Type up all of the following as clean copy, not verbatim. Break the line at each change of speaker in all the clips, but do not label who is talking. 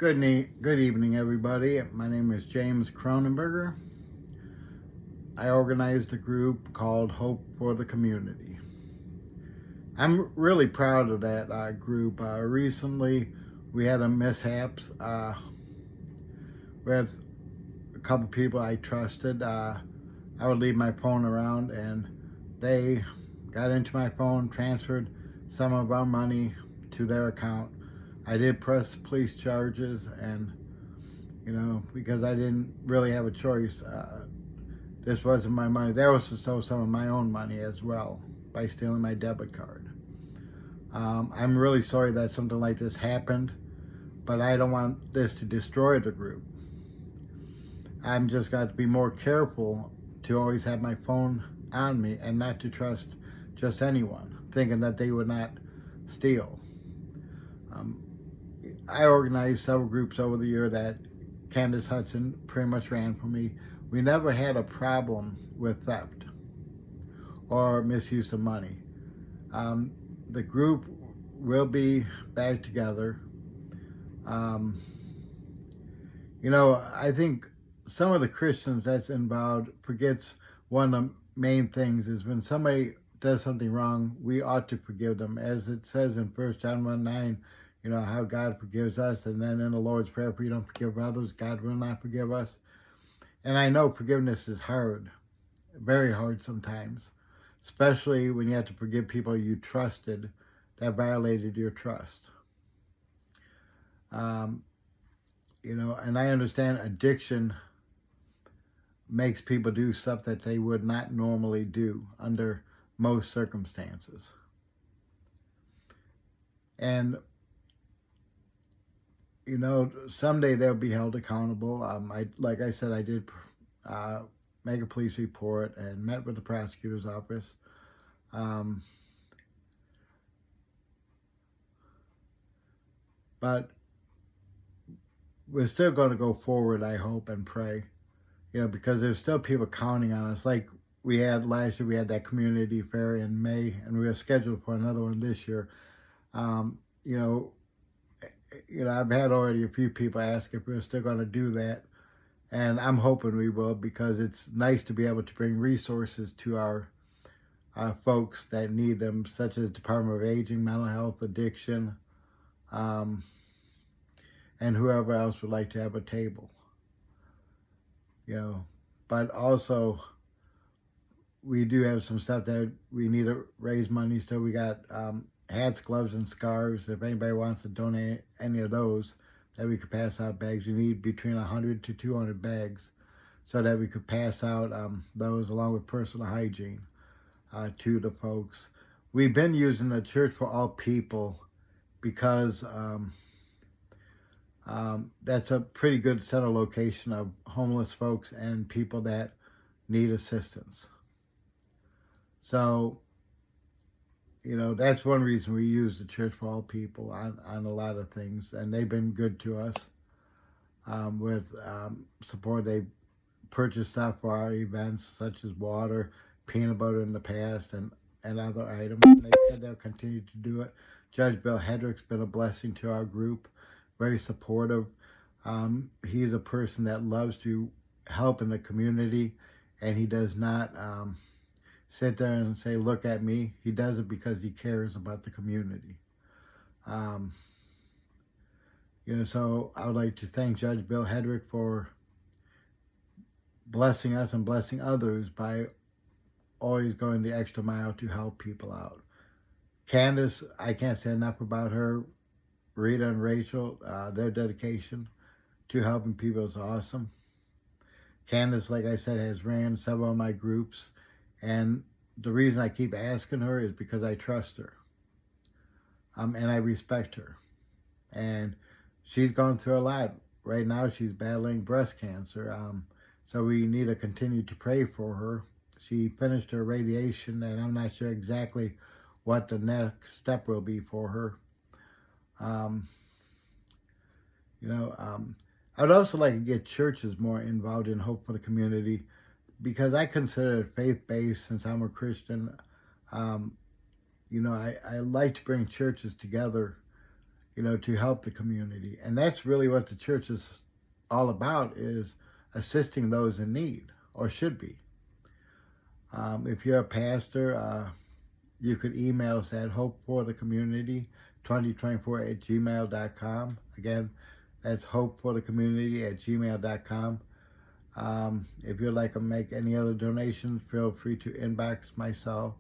Good evening, everybody. My name is James Cronenberger. I organized a group called Hope for the Community. I'm really proud of that group. Recently, we had a mishaps with a couple people I trusted. I would leave my phone around, and they got into my phone, transferred some of our money to their account. I did press police charges, and because I didn't really have a choice. This wasn't my money. They also stole some of my own money as well by stealing my debit card. I'm really sorry that something like this happened, but I don't want this to destroy the group. I'm just got to be more careful to always have my phone on me and not to trust just anyone, thinking that they would not steal. I organized several groups over the year that Candace Hudson pretty much ran for me. We never had a problem with theft or misuse of money. The group will be back together. I think some of the Christians that's involved forgets one of the main things is when somebody does something wrong, we ought to forgive them. As it says in 1 John 1:9, how God forgives us. And then in the Lord's Prayer, if we don't forgive others, God will not forgive us. And I know forgiveness is hard, very hard sometimes, especially when you have to forgive people you trusted that violated your trust. And I understand addiction makes people do stuff that they would not normally do under most circumstances. And someday they'll be held accountable. Like I said, I did make a police report and met with the prosecutor's office. But we're still going to go forward, I hope, and pray, because there's still people counting on us. Like we had last year, we had that community fair in May, and we are scheduled for another one this year. I've had already a few people ask if we're still going to do that. And I'm hoping we will, because it's nice to be able to bring resources to our folks that need them, such as Department of Aging, mental health, addiction, and whoever else would like to have a table. But also we do have some stuff that we need to raise money. So we got hats, gloves, and scarves. If anybody wants to donate any of those, that we could pass out bags. We need between 100 to 200 bags so that we could pass out those along with personal hygiene to the folks. We've been using the Church for All People because that's a pretty good center location of homeless folks and people that need assistance. So, that's one reason we use the Church for All People on a lot of things. And they've been good to us with support. They purchased stuff for our events, such as water, peanut butter in the past, and other items. And they said they'll continue to do it. Judge Bill Hedrick's been a blessing to our group, very supportive. He's a person that loves to help in the community, and he does not sit there and say, look at me. He does it because he cares about the community. So I would like to thank Judge Bill Hedrick for blessing us and blessing others by always going the extra mile to help people out. Candace, I can't say enough about her. Rita and Rachel, their dedication to helping people is awesome. Candace, like I said, has ran several of my groups, and the reason I keep asking her is because I trust her, and I respect her. And she's gone through a lot. Right now, she's battling breast cancer, so we need to continue to pray for her. She finished her radiation, and I'm not sure exactly what the next step will be for her. I would also like to get churches more involved in Hope for the Community, because I consider it faith-based since I'm a Christian. I like to bring churches together to help the community. And that's really what the church is all about, is assisting those in need, or should be. If you're a pastor, you could email us at hopeforthecommunity2024@gmail.com. Again, that's hopeforthecommunity@gmail.com. If you'd like to make any other donations, feel free to inbox myself.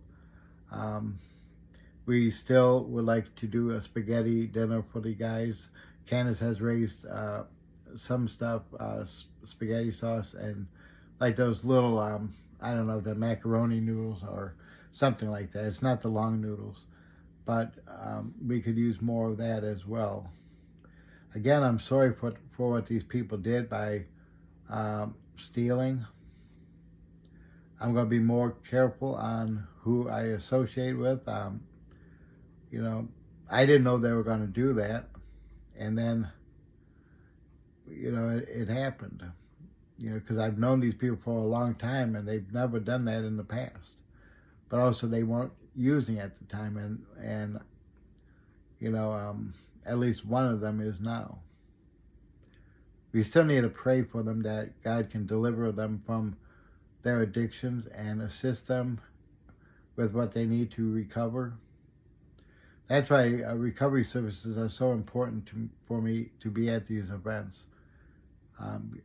We still would like to do a spaghetti dinner for the guys. Candace has raised some stuff, spaghetti sauce, and like those little, I don't know, the macaroni noodles or something like that. It's not the long noodles, but we could use more of that as well. Again, I'm sorry for what these people did by stealing. I'm going to be more careful on who I associate with. I didn't know they were going to do that. And then, it happened. Because I've known these people for a long time, and they've never done that in the past. But also, they weren't using at the time, and at least one of them is now. We still need to pray for them, that God can deliver them from their addictions and assist them with what they need to recover. That's why recovery services are so important for me to be at these events.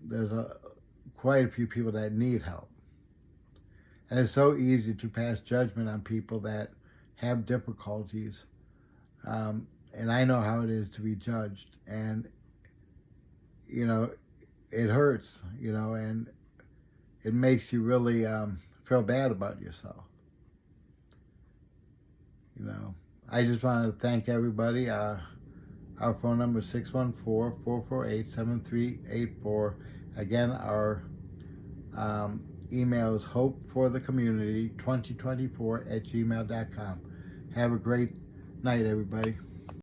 There's quite a few people that need help. And it's so easy to pass judgment on people that have difficulties. And I know how it is to be judged. And, it hurts, and it makes you really feel bad about yourself. I just wanted to thank everybody. Our phone number is 614-448-7384. Again, our email is hopeforthecommunity2024@gmail.com. Have a great night, everybody.